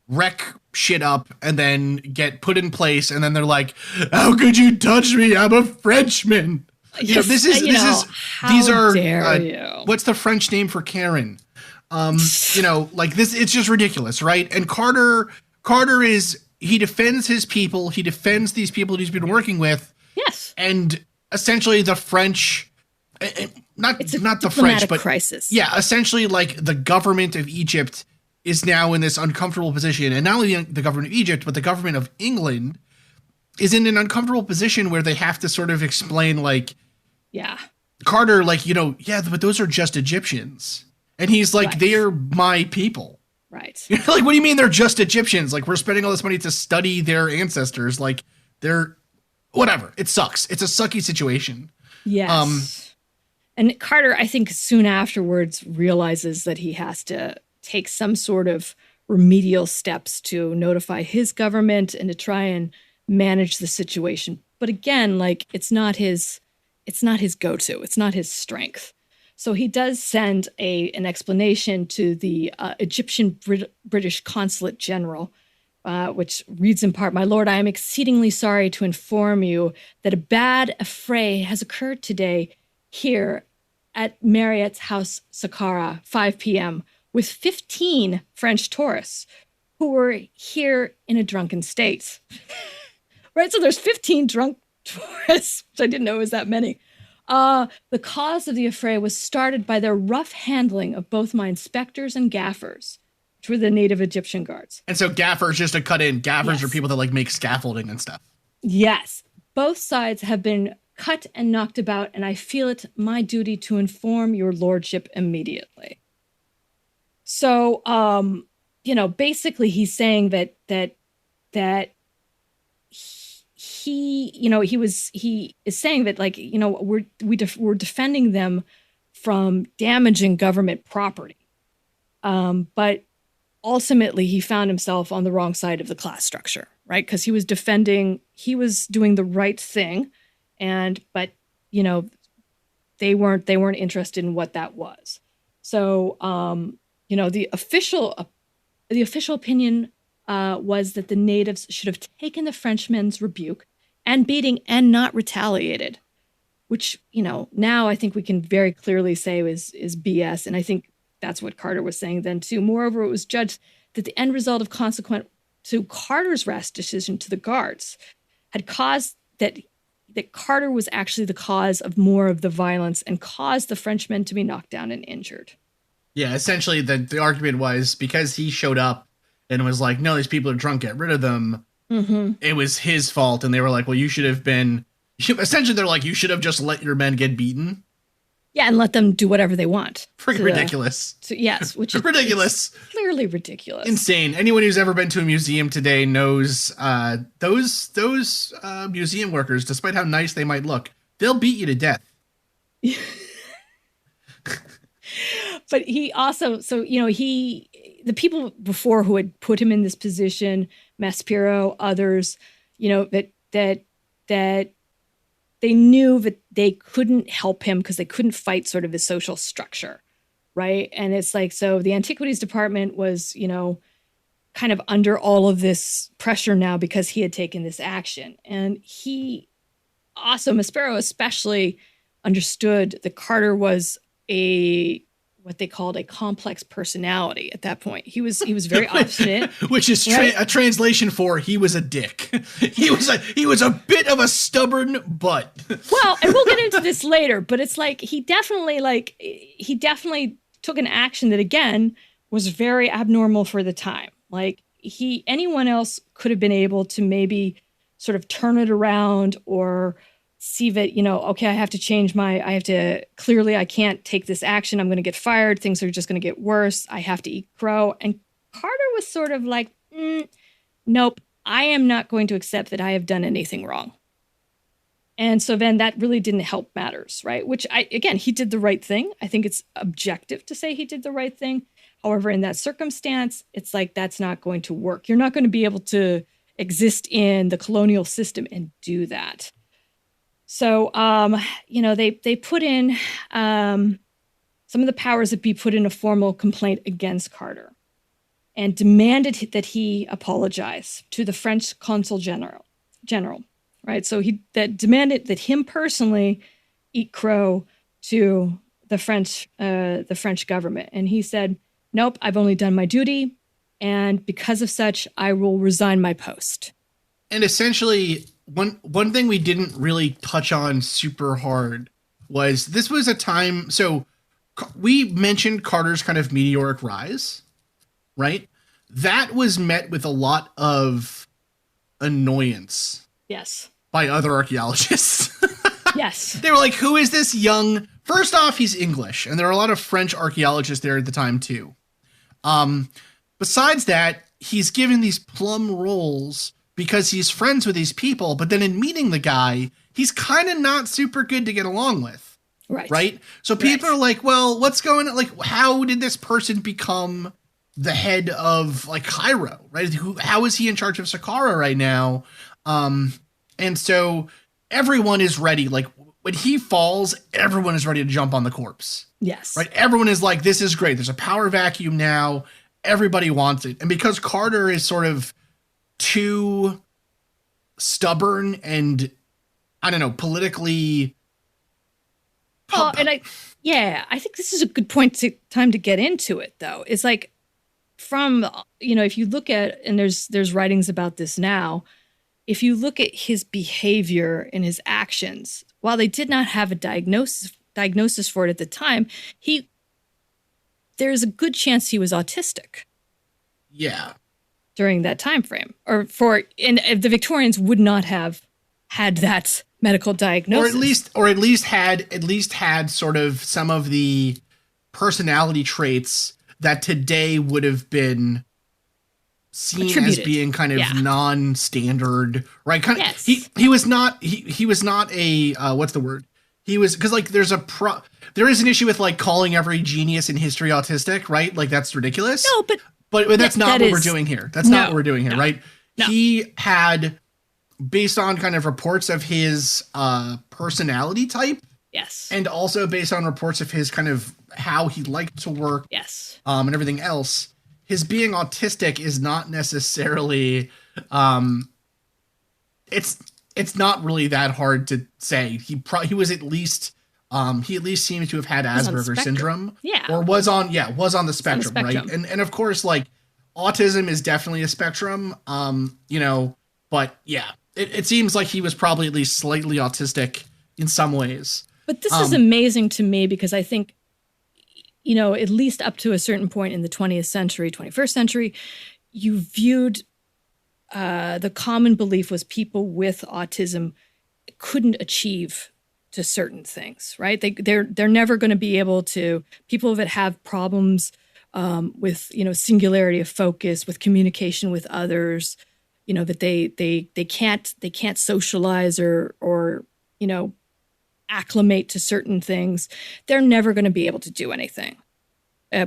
[SPEAKER 1] wreck shit up, and then get put in place. And then they're like, how could you touch me? I'm a Frenchman.
[SPEAKER 2] Yes, these are,
[SPEAKER 1] what's the French name for Karen? Like this, it's just ridiculous, right? And Carter he defends his people. He defends these people that he's been working with.
[SPEAKER 2] Yes.
[SPEAKER 1] And essentially the French, not the French, but
[SPEAKER 2] crisis.
[SPEAKER 1] Yeah, essentially like the government of Egypt is now in this uncomfortable position. And not only the government of Egypt, but the government of England is in an uncomfortable position where they have to sort of explain like,
[SPEAKER 2] yeah,
[SPEAKER 1] Carter, like, but those are just Egyptians. And he's like, they're my people.
[SPEAKER 2] Right.
[SPEAKER 1] Like, what do you mean they're just Egyptians? Like, we're spending all this money to study their ancestors. Like, they're whatever. It sucks. It's a sucky situation.
[SPEAKER 2] Yes. And Carter, I think soon afterwards realizes that he has to take some sort of remedial steps to notify his government and to try and manage the situation. But again, like, it's not his go-to. It's not his strength. So he does send an explanation to the Egyptian British Consulate General, which reads in part, "My lord, I am exceedingly sorry to inform you that a bad affray has occurred today here at Marriott's house, Saqqara, 5 p.m., with 15 French tourists who were here in a drunken state. Right? So there's 15 drunk tourists, which I didn't know was that many. The cause of the affray was started by their rough handling of both my inspectors and gaffers, which were the native Egyptian guards.
[SPEAKER 1] And so gaffers, just to cut in, gaffers
[SPEAKER 2] Yes.
[SPEAKER 1] are people that like make scaffolding and stuff.
[SPEAKER 2] Yes. Both sides have been cut and knocked about, and I feel it my duty to inform your lordship immediately. So, basically he's saying that he is saying that, like, we're defending them from damaging government property. But ultimately he found himself on the wrong side of the class structure, right? Because he was doing the right thing, but they weren't interested in what that was. So the official opinion was that the natives should have taken the Frenchmen's rebuke and beating and not retaliated, which, now I think we can very clearly say is BS. And I think that's what Carter was saying then too. Moreover, it was judged that the end result of consequent to Carter's rash decision to the guards had caused that Carter was actually the cause of more of the violence and caused the Frenchmen to be knocked down and injured.
[SPEAKER 1] Yeah, essentially the argument was because he showed up and was like, no, these people are drunk, get rid of them. Mm-hmm. It was his fault. And they were like, well, essentially they're like, you should have just let your men get beaten.
[SPEAKER 2] Yeah, and let them do whatever they want.
[SPEAKER 1] Freaking ridiculous.
[SPEAKER 2] Yes, which is
[SPEAKER 1] ridiculous.
[SPEAKER 2] Clearly ridiculous.
[SPEAKER 1] Insane. Anyone who's ever been to a museum today knows those museum workers, despite how nice they might look, they'll beat you to death.
[SPEAKER 2] But he also, the people before who had put him in this position, Maspero, others, that they knew that they couldn't help him because they couldn't fight sort of his social structure, right? And it's like, so the Antiquities Department was, kind of under all of this pressure now because he had taken this action. And he also, Maspero especially, understood that Carter was what they called a complex personality at that point. He was very obstinate,
[SPEAKER 1] which is a translation for he was a dick. he was a bit of a stubborn butt.
[SPEAKER 2] Well, and we'll get into this later, but it's like he definitely took an action that again was very abnormal for the time. Like anyone else could have been able to maybe sort of turn it around or see that, okay, I can't take this action. I'm going to get fired. Things are just going to get worse. I have to eat crow. And Carter was sort of like, nope, I am not going to accept that I have done anything wrong. And so then that really didn't help matters, right? Which he did the right thing. I think it's objective to say he did the right thing. However, in that circumstance, it's like, that's not going to work. You're not going to be able to exist in the colonial system and do that. So, they put in some of the powers that be put in a formal complaint against Carter and demanded that he apologize to the French consul general, right? So that demanded that him personally eat crow to the French government. And he said, nope, I've only done my duty. And because of such, I will resign my post.
[SPEAKER 1] And essentially, one thing we didn't really touch on super hard was this was a time. So we mentioned Carter's kind of meteoric rise, right? That was met with a lot of annoyance.
[SPEAKER 2] Yes. By
[SPEAKER 1] other archaeologists.
[SPEAKER 2] Yes.
[SPEAKER 1] They were like, who is this young? First off, he's English. And there are a lot of French archaeologists there at the time too. Besides that, he's given these plum roles because he's friends with these people, but then in meeting the guy, he's kind of not super good to get along with. Right? So people are like, well, what's going on? Like, how did this person become the head of like Cairo, right? How is he in charge of Saqqara right now? And so everyone is ready. Like when he falls, everyone is ready to jump on the corpse.
[SPEAKER 2] Yes.
[SPEAKER 1] Right? Everyone is like, this is great. There's a power vacuum now. Everybody wants it. And because Carter is sort of too stubborn and, I don't know, politically.
[SPEAKER 2] I think this is a good time to get into it, though. It's like from, if you look at, and there's writings about this now, if you look at his behavior and his actions, while they did not have a diagnosis for it at the time, there's a good chance he was autistic.
[SPEAKER 1] Yeah.
[SPEAKER 2] During that time frame, and the Victorians would not have had that medical diagnosis,
[SPEAKER 1] or at least had sort of some of the personality traits that today would have been seen
[SPEAKER 2] attributed
[SPEAKER 1] as being kind of non-standard, right? Kind of,
[SPEAKER 2] yes.
[SPEAKER 1] he was not a what's the word? He was, because like there is an issue with like calling every genius in history autistic, right? Like that's ridiculous.
[SPEAKER 2] No,
[SPEAKER 1] but that's not what we're doing here. That's not what we're doing here, right?
[SPEAKER 2] No.
[SPEAKER 1] He had, based on kind of reports of his personality type,
[SPEAKER 2] yes,
[SPEAKER 1] and also based on reports of his kind of how he liked to work,
[SPEAKER 2] yes,
[SPEAKER 1] and everything else, his being autistic is not necessarily, it's not really that hard to say. He was at least, he at least seems to have had Asperger's syndrome, or was on the spectrum, right? And of course, like autism is definitely a spectrum, but yeah, it seems like he was probably at least slightly autistic in some ways.
[SPEAKER 2] But this is amazing to me because I think, at least up to a certain point in the 20th century, 21st century, you viewed the common belief was people with autism couldn't achieve to certain things, right? They're never going to be able to. People that have problems with singularity of focus, with communication with others, that they can't socialize or acclimate to certain things. They're never going to be able to do anything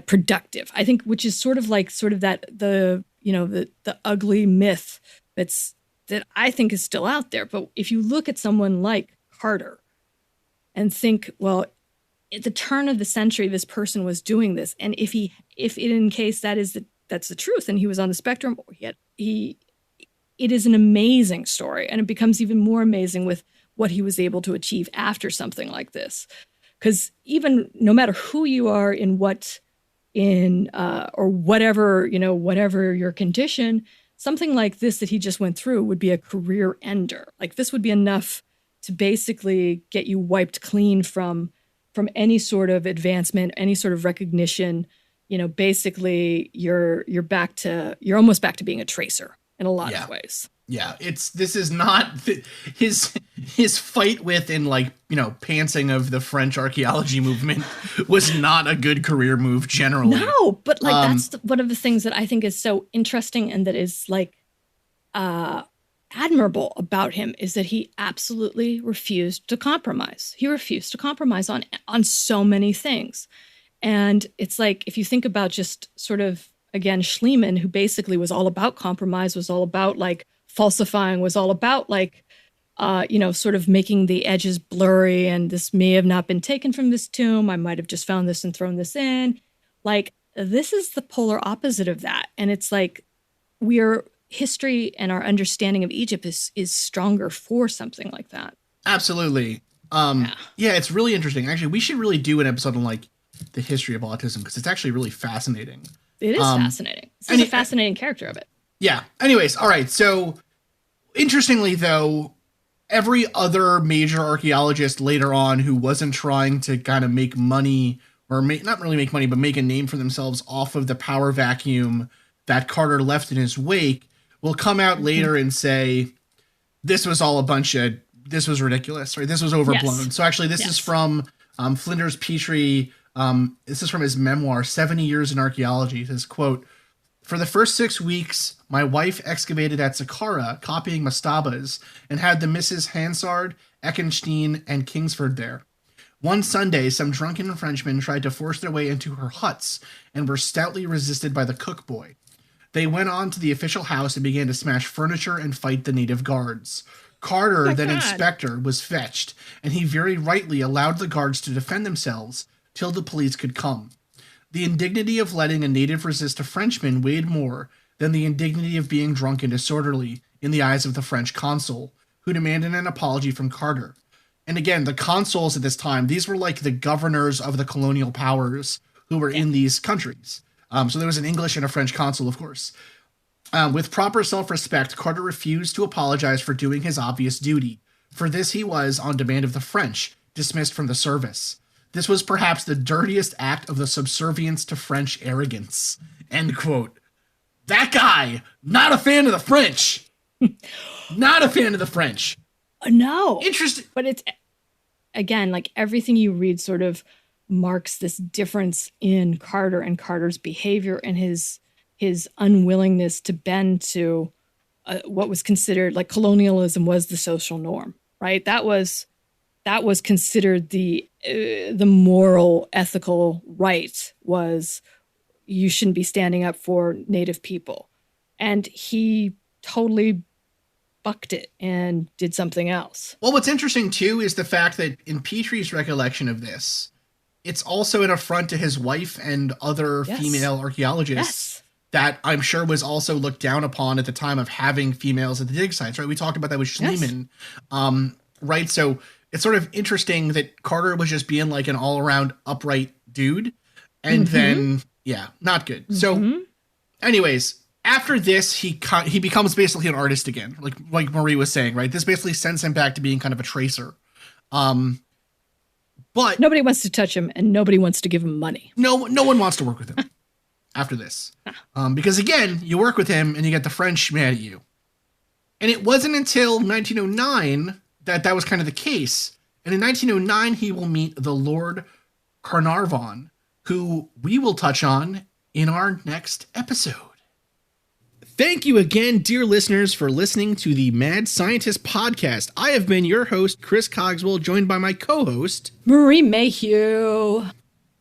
[SPEAKER 2] productive. I think, which is sort of that the ugly myth that I think is still out there. But if you look at someone like Carter and think, well, at the turn of the century, this person was doing this, and if in case that's the truth, and he was on the spectrum, or it is an amazing story, and it becomes even more amazing with what he was able to achieve after something like this. Because even no matter who you are or whatever your condition, something like this that he just went through would be a career ender. Like this would be enough to basically get you wiped clean from any sort of advancement, any sort of recognition. Basically you're almost back to being a tracer in a lot of ways.
[SPEAKER 1] Yeah, this is not his fight with and pantsing of the French archaeology movement was not a good career move generally.
[SPEAKER 2] No, but that's one of the things that I think is so interesting and that is admirable about him is that he absolutely refused to compromise. He refused to compromise on so many things. And it's like, if you think about just sort of, again, Schliemann, who basically was all about compromise, was all about falsifying, was all about sort of making the edges blurry, and this may have not been taken from this tomb. I might have just found this and thrown this in. This is the polar opposite of that. And it's history and our understanding of Egypt is stronger for something like that.
[SPEAKER 1] Absolutely. It's really interesting. Actually, we should really do an episode on the history of autism, because it's actually really fascinating.
[SPEAKER 2] It is fascinating. This is a fascinating character of it.
[SPEAKER 1] Yeah. Anyways, all right. So interestingly, though, every other major archaeologist later on who wasn't trying to kind of make money, or not really make money, but make a name for themselves off of the power vacuum that Carter left in his wake, will come out later and say, this was ridiculous, right? This was overblown. Yes. So actually, this is from Flinders Petrie. This is from his memoir, 70 Years in Archaeology. It says, quote, "For the first 6 weeks, my wife excavated at Saqqara, copying mastabas, and had the Misses Hansard, Eckenstein, and Kingsford there. One Sunday, some drunken Frenchmen tried to force their way into her huts and were stoutly resisted by the cook boy. They went on to the official house and began to smash furniture and fight the native guards. Carter, then inspector, was fetched, and he very rightly allowed the guards to defend themselves till the police could come. The indignity of letting a native resist a Frenchman weighed more than the indignity of being drunk and disorderly in the eyes of the French consul, who demanded an apology from Carter. And again, the consuls at this time, these were like the governors of the colonial powers who were in these countries. So there was an English and a French consul, of course. With proper self-respect, Carter refused to apologize for doing his obvious duty. For this, he was, on demand of the French, dismissed from the service. This was perhaps the dirtiest act of the subservience to French arrogance. End quote. That guy, not a fan of the French. Not a fan of the French.
[SPEAKER 2] No.
[SPEAKER 1] Interesting.
[SPEAKER 2] But it's, again, like everything you read sort of marks this difference in Carter and Carter's behavior and his unwillingness to bend to what was considered like colonialism was the social norm, right? That was considered the moral, ethical right was you shouldn't be standing up for Native people. And he totally bucked it and did something else.
[SPEAKER 1] Well, what's interesting, too, is the fact that in Petrie's recollection of this, it's also an affront to his wife and other female archaeologists that I'm sure was also looked down upon at the time of having females at the dig sites, right? We talked about that with Schliemann, right? So it's sort of interesting that Carter was just being like an all-around upright dude. And then, not good. So anyways, after this, he becomes basically an artist again, like Marie was saying, right? This basically sends him back to being kind of a tracer. But
[SPEAKER 2] nobody wants to touch him and nobody wants to give him money.
[SPEAKER 1] No one wants to work with him after this. Because again, you work with him and you get the French mad at you. And it wasn't until 1909 that was kind of the case. And in 1909, he will meet the Lord Carnarvon, who we will touch on in our next episode. Thank you again, dear listeners, for listening to the Mad Scientist podcast. I have been your host, Chris Cogswell, joined by my co-host,
[SPEAKER 2] Marie Mayhew.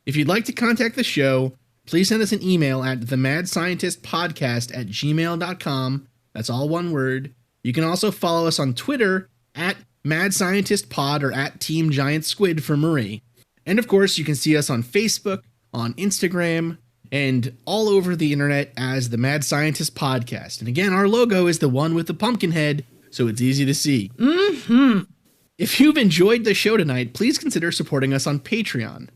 [SPEAKER 1] If you'd like to contact the show, please send us an email at themadscientistpodcast@gmail.com. That's all one word. You can also follow us on Twitter at MadScientistPod or at Team Giant Squid for Marie. And of course, you can see us on Facebook, on Instagram, and all over the internet as the Mad Scientist Podcast. And again, our logo is the one with the pumpkin head, so it's easy to see. If you've enjoyed the show tonight, please consider supporting us on Patreon,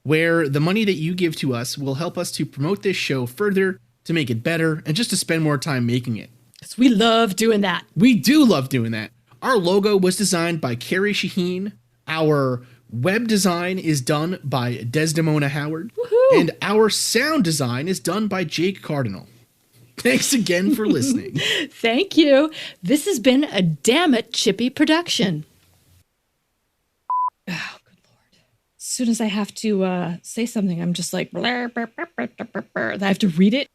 [SPEAKER 1] where the money that you give to us will help us to promote this show further, to make it better, and just to spend more time making it.
[SPEAKER 2] Because we love doing that.
[SPEAKER 1] We do love doing that. Our logo was designed by Carrie Shaheen. Our web design is done by Desdemona Howard.
[SPEAKER 2] Woohoo!
[SPEAKER 1] And our sound design is done by Jake Cardinal. Thanks again for listening.
[SPEAKER 2] Thank you. This has been a Damn It Chippy production. Oh, good Lord. As soon as I have to say something, I'm just like, I have to read it.